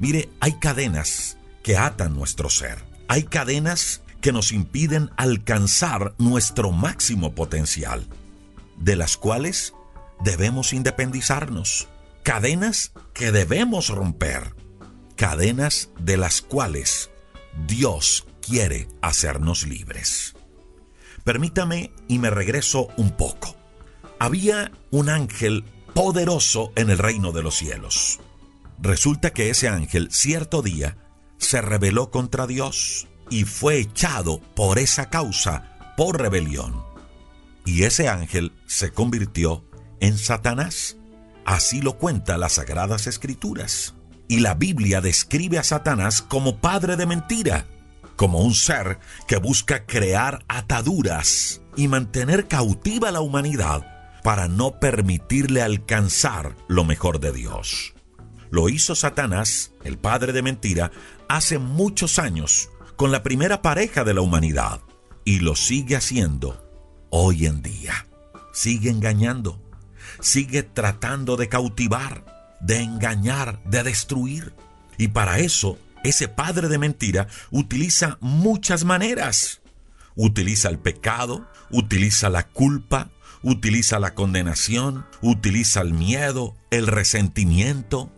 Mire, hay cadenas que atan nuestro ser. Hay cadenas que nos impiden alcanzar nuestro máximo potencial, de las cuales debemos independizarnos. Cadenas que debemos romper. Cadenas de las cuales Dios quiere hacernos libres. Permítame y me regreso un poco. Había un ángel poderoso en el reino de los cielos. Resulta que ese ángel cierto día se rebeló contra Dios y fue echado por esa causa, por rebelión. Y ese ángel se convirtió en Satanás. Así lo cuentan las Sagradas Escrituras. Y la Biblia describe a Satanás como padre de mentira, como un ser que busca crear ataduras y mantener cautiva a la humanidad para no permitirle alcanzar lo mejor de Dios. Lo hizo Satanás, el padre de mentira, hace muchos años con la primera pareja de la humanidad y lo sigue haciendo hoy en día. Sigue engañando, sigue tratando de cautivar, de engañar, de destruir. Y para eso, ese padre de mentira utiliza muchas maneras. Utiliza el pecado, utiliza la culpa, utiliza la condenación, utiliza el miedo, el resentimiento.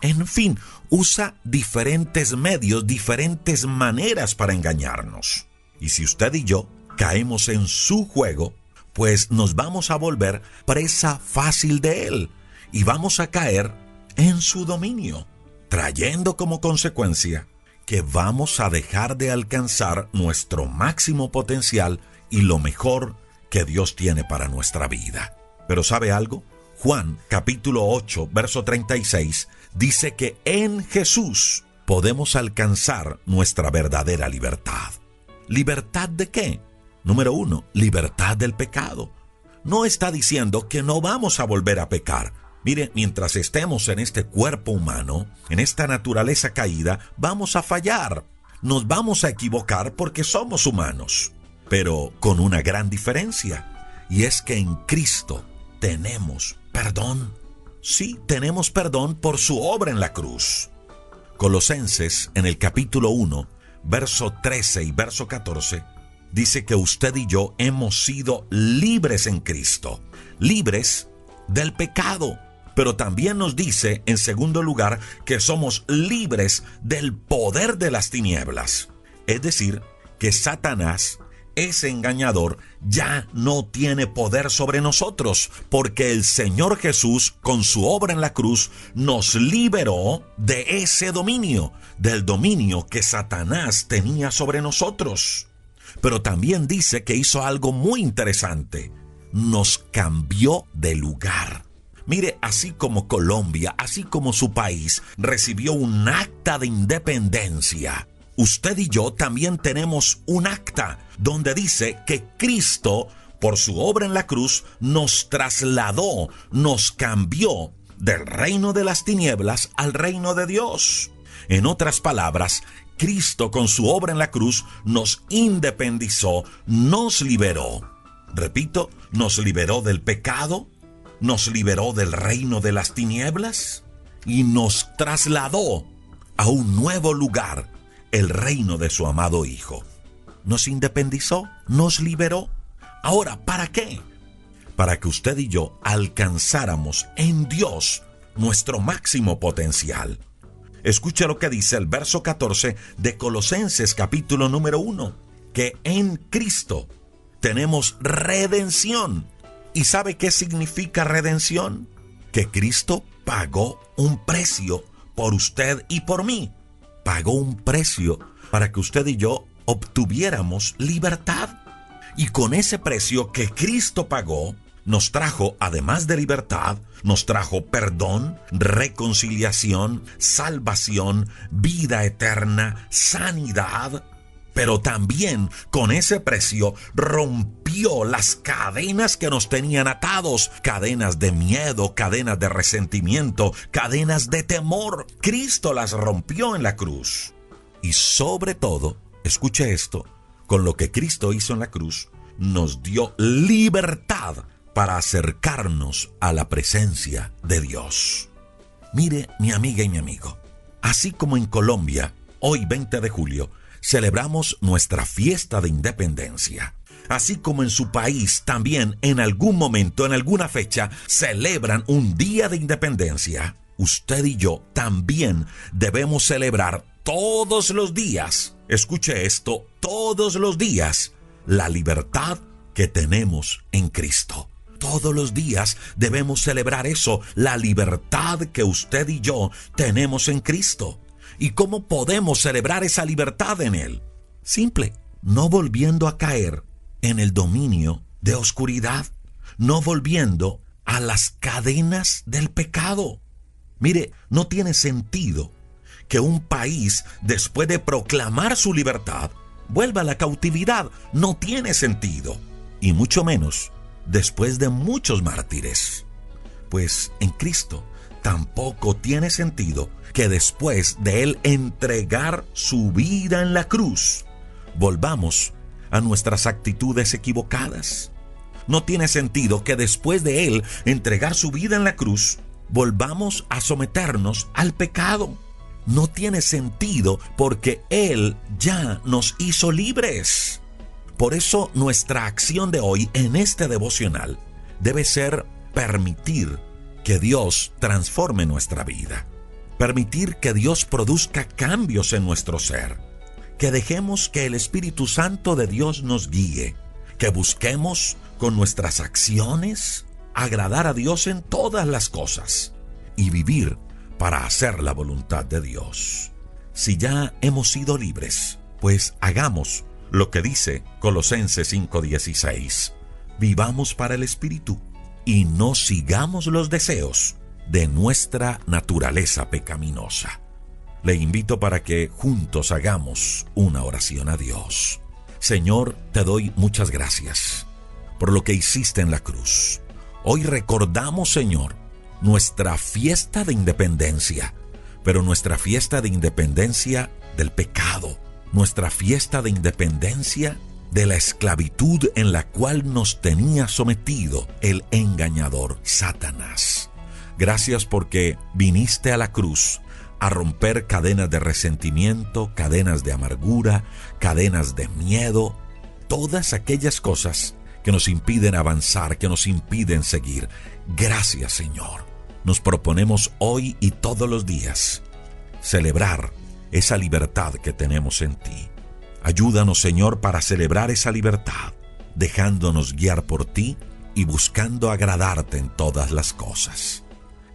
En fin, usa diferentes medios, diferentes maneras para engañarnos. Y si usted y yo caemos en su juego, pues nos vamos a volver presa fácil de él y vamos a caer en su dominio, trayendo como consecuencia que vamos a dejar de alcanzar nuestro máximo potencial y lo mejor que Dios tiene para nuestra vida. Pero ¿sabe algo? Juan capítulo 8, verso 36 dice que en Jesús podemos alcanzar nuestra verdadera libertad. ¿Libertad de qué? Número 1, libertad del pecado. No está diciendo que no vamos a volver a pecar. Mire, mientras estemos en este cuerpo humano, en esta naturaleza caída, vamos a fallar. Nos vamos a equivocar porque somos humanos. Pero con una gran diferencia, y es que en Cristo tenemos perdón. Sí, tenemos perdón por su obra en la cruz. Colosenses, en el capítulo 1, verso 13 y verso 14, dice que usted y yo hemos sido libres en Cristo, libres del pecado. Pero también nos dice, en segundo lugar, que somos libres del poder de las tinieblas. Es decir, que Satanás, ese engañador, ya no tiene poder sobre nosotros, porque el Señor Jesús, con su obra en la cruz, nos liberó de ese dominio, del dominio que Satanás tenía sobre nosotros. Pero también dice que hizo algo muy interesante. Nos cambió de lugar. Mire, así como Colombia, así como su país recibió un acta de independencia, usted y yo también tenemos un acta donde dice que Cristo, por su obra en la cruz, nos trasladó, nos cambió del reino de las tinieblas al reino de Dios. En otras palabras, Cristo con su obra en la cruz nos independizó, nos liberó. Repito, nos liberó del pecado, nos liberó del reino de las tinieblas y nos trasladó a un nuevo lugar, el reino de su amado Hijo. Nos independizó, nos liberó. Ahora, ¿para qué? Para que usted y yo alcanzáramos en Dios nuestro máximo potencial. Escuche lo que dice el verso 14 de Colosenses capítulo número 1, que en Cristo tenemos redención. ¿Y sabe qué significa redención? Que Cristo pagó un precio por usted y por mí. Pagó un precio para que usted y yo obtuviéramos libertad. Y con ese precio que Cristo pagó, nos trajo, además de libertad, nos trajo perdón, reconciliación, salvación, vida eterna, sanidad. Pero también con ese precio rompió las cadenas que nos tenían atados, cadenas de miedo, cadenas de resentimiento, cadenas de temor. Cristo las rompió en la cruz. Y sobre todo, escuche esto, con lo que Cristo hizo en la cruz, nos dio libertad para acercarnos a la presencia de Dios. Mire, mi amiga y mi amigo, Así como en Colombia, hoy 20 de julio, celebramos nuestra fiesta de independencia. Así como en su país también en algún momento, en alguna fecha, celebran un día de independencia, usted y yo también debemos celebrar todos los días, escuche esto, todos los días, la libertad que tenemos en Cristo. Todos los días debemos celebrar eso, la libertad que usted y yo tenemos en Cristo. ¿Y cómo podemos celebrar esa libertad en Él? Simple, no volviendo a caer en el dominio de oscuridad, no volviendo a las cadenas del pecado. Mire, no tiene sentido que un país, después de proclamar su libertad, vuelva a la cautividad. No tiene sentido. Y mucho menos después de muchos mártires. Pues en Cristo tampoco tiene sentido que después de Él entregar su vida en la cruz, volvamos a nuestras actitudes equivocadas. No tiene sentido que después de Él entregar su vida en la cruz, volvamos a someternos al pecado. No tiene sentido porque Él ya nos hizo libres. Por eso nuestra acción de hoy en este devocional debe ser permitir que Dios transforme nuestra vida. Permitir que Dios produzca cambios en nuestro ser. Que dejemos que el Espíritu Santo de Dios nos guíe. Que busquemos con nuestras acciones agradar a Dios en todas las cosas y vivir para hacer la voluntad de Dios. Si ya hemos sido libres, pues hagamos lo que dice Colosenses 5:16. Vivamos para el Espíritu y no sigamos los deseos de nuestra naturaleza pecaminosa. Le invito para que juntos hagamos una oración a Dios. Señor, te doy muchas gracias por lo que hiciste en la cruz. Hoy recordamos, Señor, nuestra fiesta de independencia, pero nuestra fiesta de independencia del pecado, nuestra fiesta de independencia de la esclavitud en la cual nos tenía sometido el engañador Satanás. Gracias porque viniste a la cruz a romper cadenas de resentimiento, cadenas de amargura, cadenas de miedo, todas aquellas cosas que nos impiden avanzar, que nos impiden seguir. Gracias, Señor. Nos proponemos hoy y todos los días celebrar esa libertad que tenemos en ti. Ayúdanos, Señor, para celebrar esa libertad, dejándonos guiar por ti y buscando agradarte en todas las cosas.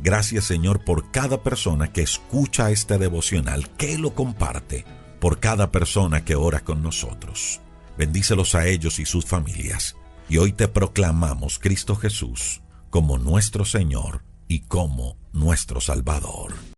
Gracias, Señor, por cada persona que escucha este devocional, que lo comparte, por cada persona que ora con nosotros. Bendícelos a ellos y sus familias. Y hoy te proclamamos, Cristo Jesús, como nuestro Señor y como nuestro Salvador.